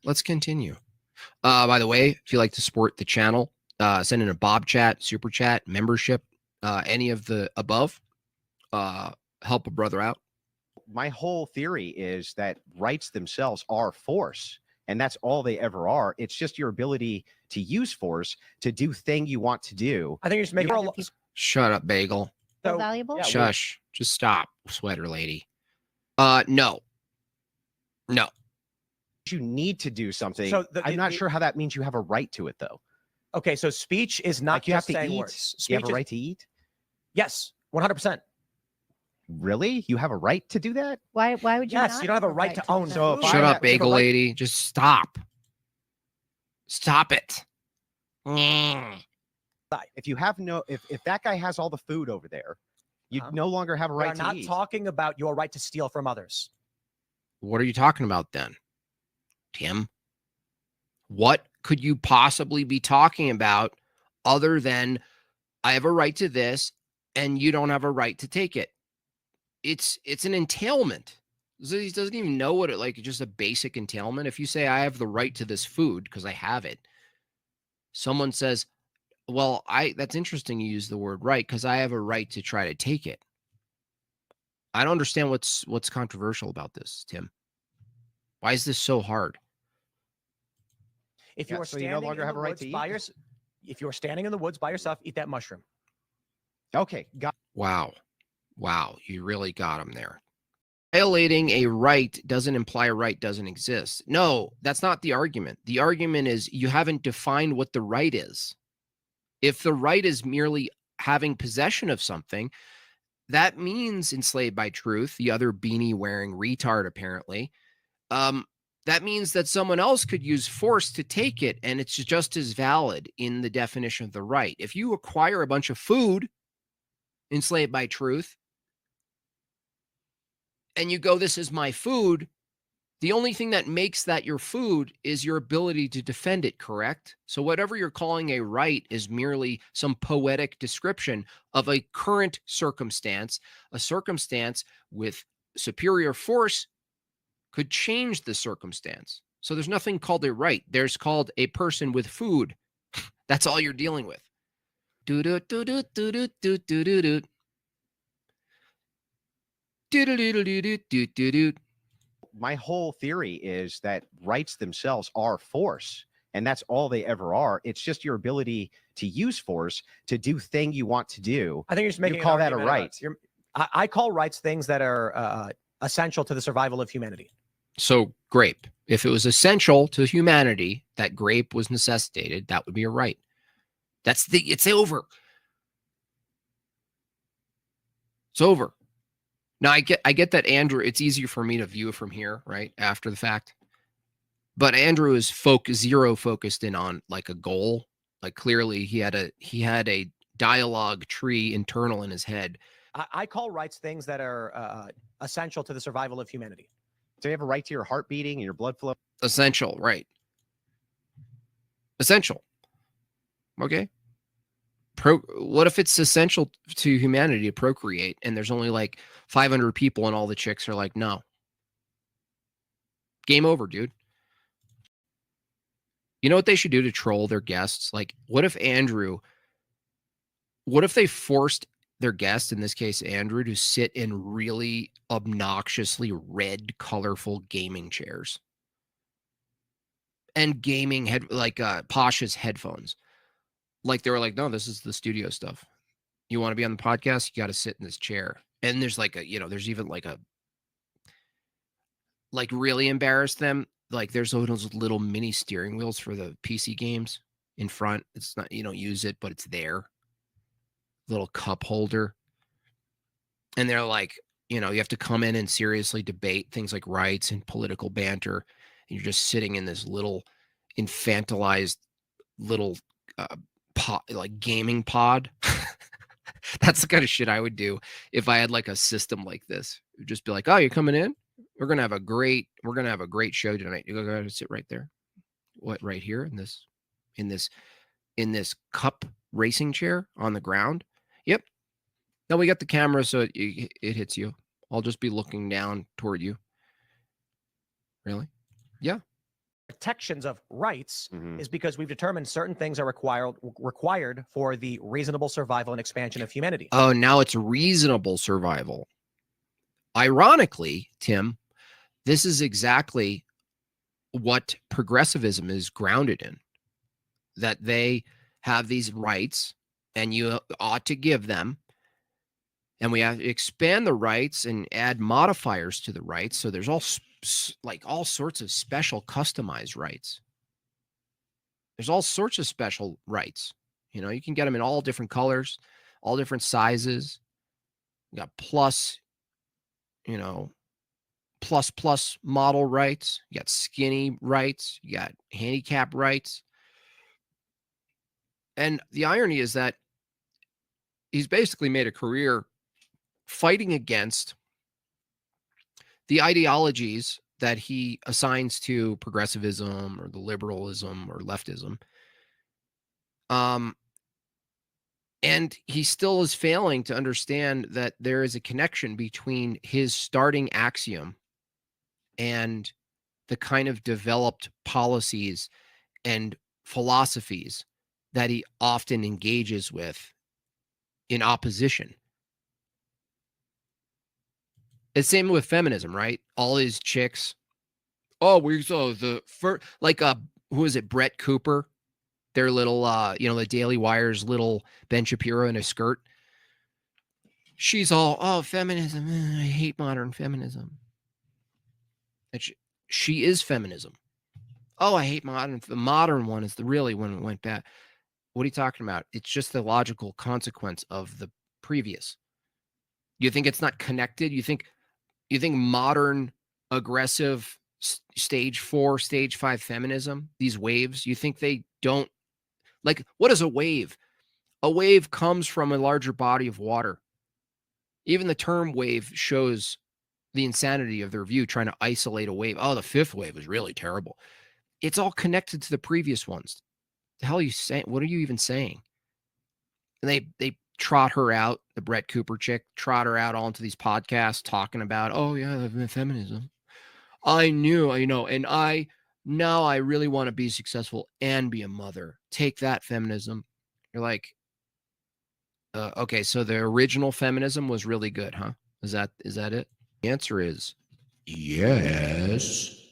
Let's continue. By the way, if you like to support the channel, send in a Bob chat, super chat, membership, any of the above. Help a brother out. My whole theory is that rights themselves are force, and that's all they ever are. It's just your ability to use force to do thing you want to do. I think you're just making Shut up, Bagel. So valuable. Yeah, Shush. Just stop, sweater lady. No. You need to do something. So I'm not sure how that means you have a right to it, though. Okay, so speech is not Like you have just to saying eat. words. You Speech have a right to eat. Yes, 100%. Really? You have a right to do that? Why would you? Yes, not you don't have a right to own. do So that? if Shut I up, have Bagel right- lady. Just stop. Stop it. Mm. If you have if that guy has all the food over there, you no longer have a right We're to not eat. talking about your right to steal from others. What are you talking about then, Tim? What could you possibly be talking about other than I have a right to this and you don't have a right to take it? It's an entailment. So he doesn't even know what it like just a basic entailment. If you say I have the right to this food because I have it, someone says, well, that's interesting you use the word right because I have a right to try to take it. I don't understand what's controversial about this, Tim. Why is this so hard? If you are so you standing no longer in have the a right woods to by eat? if you're standing in the woods by yourself, eat that mushroom. Okay, got. Wow, you really got him there. Violating a right doesn't imply a right doesn't exist. No, that's not the argument. The argument is you haven't defined what the right is. If the right is merely having possession of something, that means enslaved by truth, the other beanie wearing retard, apparently. That means that someone else could use force to take it, and it's just as valid in the definition of the right. If you acquire a bunch of food, enslaved by truth, and you go, this is my food, the only thing that makes that your food is your ability to defend it, correct? So whatever you're calling a right is merely some poetic description of a current circumstance. A circumstance with superior force could change the circumstance. So there's nothing called a right. There's called a person with food. That's all you're dealing with. My whole theory is that rights themselves are force, and that's all they ever are. It's just your ability to use force to do thing you want to do. I think you're just making You call that a argument right. I call rights things that are essential to the survival of humanity. So grape, if it was essential to humanity that grape was necessitated, that would be a right. It's over. It's over. Now I get that Andrew, it's easier for me to view it from here, right? After the fact. But Andrew is zero focused in on like a goal. Like clearly he had a dialogue tree internal in his head. I call rights things that are essential to the survival of humanity. So you have a right to your heart beating and your blood flow. Essential, right? Essential. Okay. What if it's essential to humanity to procreate and there's only like 500 people and all the chicks are like, no. Game over, dude. You know what they should do to troll their guests? Like, what if they forced their guest, in this case Andrew, to sit in really obnoxiously red, colorful gaming chairs and gaming Pasha's headphones? Like they were like, no, this is the studio stuff. You want to be on the podcast? You got to sit in this chair. And there's there's even really embarrass them. Like there's those little mini steering wheels for the PC games in front. It's not, you don't use it, but it's there. Little cup holder. And they're like, you have to come in and seriously debate things like rights and political banter. And you're just sitting in this little infantilized little gaming pod. That's the kind of shit I would do if I had like a system like this. It would just be like, oh, you're coming in? We're gonna have a great show tonight. You gotta sit right there. What, right here in this cup racing chair on the ground? Yep. Now we got the camera so it hits you. I'll just be looking down toward you. Really? Yeah. protections of rights Mhm. is because we've determined certain things are required for the reasonable survival and expansion of humanity. Oh, now it's reasonable survival. Ironically, Tim, this is exactly what progressivism is grounded in, that they have these rights and you ought to give them. And we have to expand the rights and add modifiers to the rights. So there's all sorts of special customized rights. There's all sorts of special rights. You can get them in all different colors, all different sizes. You got plus, plus model rights. You got skinny rights. You got handicap rights. And the irony is that he's basically made a career fighting against the ideologies that he assigns to progressivism or the liberalism or leftism. And he still is failing to understand that there is a connection between his starting axiom and the kind of developed policies and philosophies that he often engages with in opposition. It's same with feminism, right? All these chicks. Oh, we saw the first, like, who is it? Brett Cooper, their little, the Daily Wire's little Ben Shapiro in a skirt. She's all, oh, feminism. I hate modern feminism. And she is feminism. Oh, I hate modern. The modern one is the really one that went bad. What are you talking about? It's just the logical consequence of the previous. You think it's not connected? You think modern aggressive stage 4, stage 5 feminism, these waves, you think they don't, like, what is a wave? A wave comes from a larger body of water. Even the term wave shows the insanity of their view, trying to isolate a wave. Oh, the fifth wave was really terrible. It's all connected to the previous ones. The hell are you saying? What are you even saying? And they trot her out, the Brett Cooper chick, trot her out onto these podcasts talking about, oh yeah, feminism. I knew, and now I really want to be successful and be a mother. Take that, feminism. You're like, okay, so the original feminism was really good, huh? Is that it? The answer is yes.